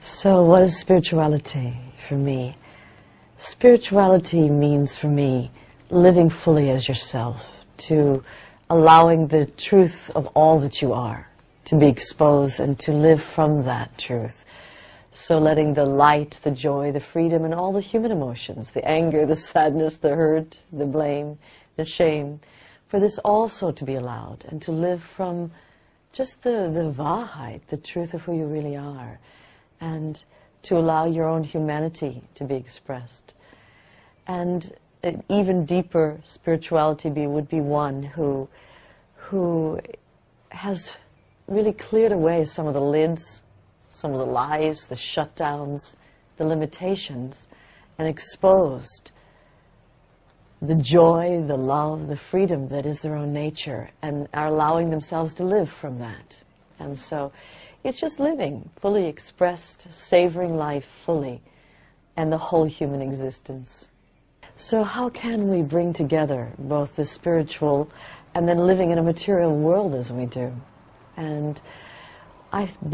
So what is spirituality for me? Spirituality means for me living fully as yourself, to allowing the truth of all that you are to be exposed and to live from that truth. So letting the light, the joy, the freedom, and all the human emotions, the anger, the sadness, the hurt, the blame, the shame, for this also to be allowed and to live from just the Wahrheit, the truth of who you really are, and to allow your own humanity to be expressed. And an even deeper spirituality would be one who has really cleared away some of the lids, some of the lies, the shutdowns, the limitations, and exposed the joy, the love, the freedom that is their own nature, and are allowing themselves to live from that. And so it's just living, fully expressed, savoring life fully, and the whole human existence. So how can we bring together both the spiritual and then living in a material world as we do? And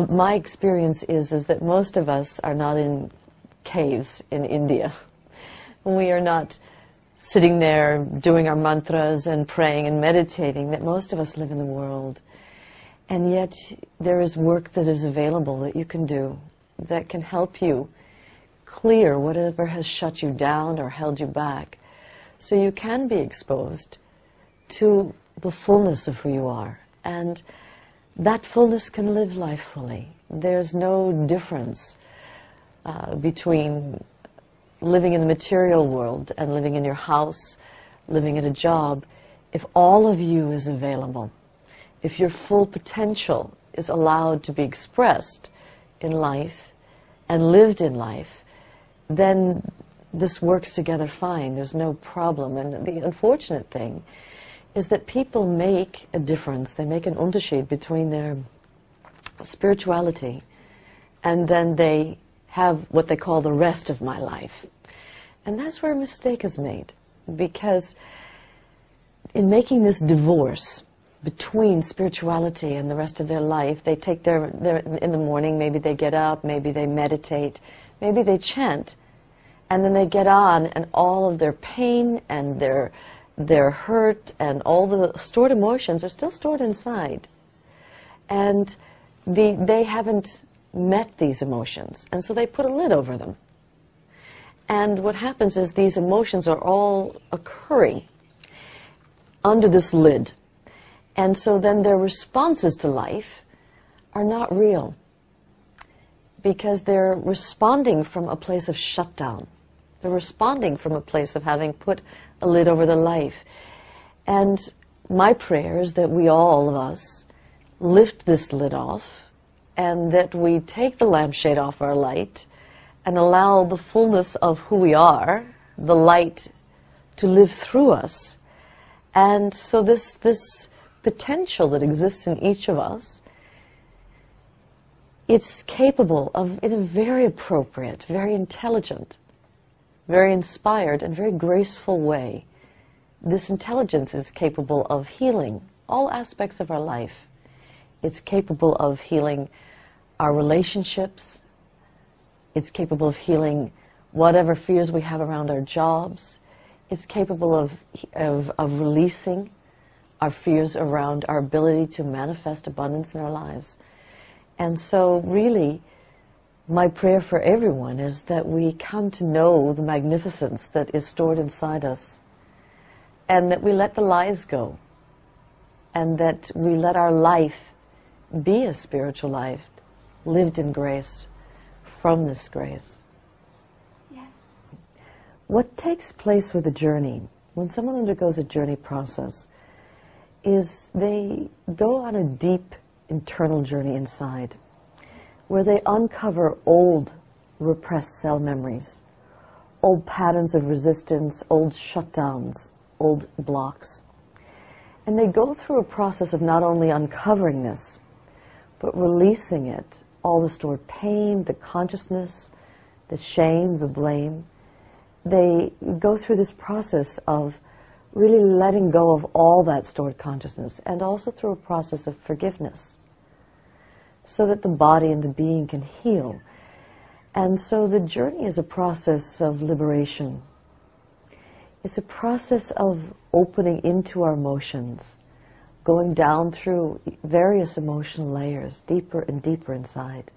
my experience is that most of us are not in caves in India. We are not sitting there doing our mantras and praying and meditating, that most of us live in the world. And yet there is work that is available that you can do that can help you clear whatever has shut you down or held you back, so you can be exposed to the fullness of who you are. And that fullness can live life fully. There's no difference between living in the material world and living in your house, living at a job, if all of you is available, if your full potential is allowed to be expressed in life and lived in life, then this works together fine. There's no problem. And the unfortunate thing is that people make a difference. They make an unterschied between their spirituality and then they have what they call the rest of my life. And that's where a mistake is made, because in making this divorce between spirituality and the rest of their life, they take their in the morning, maybe they get up, maybe they meditate, maybe they chant, and then they get on, and all of their pain and their hurt and all the stored emotions are still stored inside. And they haven't met these emotions, and so they put a lid over them. And what happens is these emotions are all occurring under this lid. And so then their responses to life are not real, because they're responding from a place of shutdown. They're responding from a place of having put a lid over their life. And my prayer is that we all of us lift this lid off, and that we take the lampshade off our light and allow the fullness of who we are, the light, to live through us. And so this potential that exists in each of us, it's capable of, in a very appropriate, very intelligent, very inspired, and very graceful way, this intelligence is capable of healing all aspects of our life. It's capable of healing our relationships. It's capable of healing whatever fears we have around our jobs. It's capable of releasing our fears around our ability to manifest abundance in our lives. And so really, my prayer for everyone is that we come to know the magnificence that is stored inside us, and that we let the lies go, and that we let our life be a spiritual life, lived in grace, from this grace. Yes. What takes place with a journey, when someone undergoes a journey process, is they go on a deep internal journey inside, where they uncover old repressed cell memories, old patterns of resistance, old shutdowns, old blocks. And they go through a process of not only uncovering this, but releasing it, all the stored pain, the consciousness, the shame, the blame. They go through this process of really letting go of all that stored consciousness, and also through a process of forgiveness, so that the body and the being can heal. And so the journey is a process of liberation. It's a process of opening into our emotions, going down through various emotional layers, deeper and deeper inside,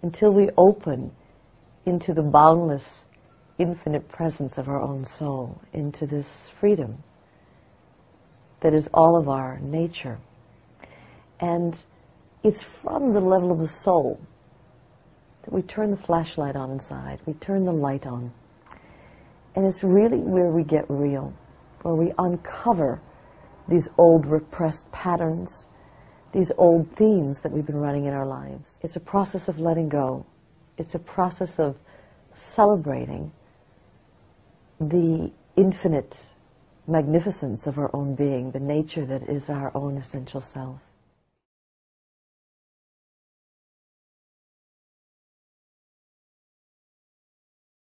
until we open into the boundless, infinite presence of our own soul, into this freedom that is all of our nature. And it's from the level of the soul that we turn the flashlight on inside, we turn the light on. And it's really where we get real, where we uncover these old repressed patterns, these old themes that we've been running in our lives. It's a process of letting go. It's a process of celebrating the infinite magnificence of our own being, the nature that is our own essential self.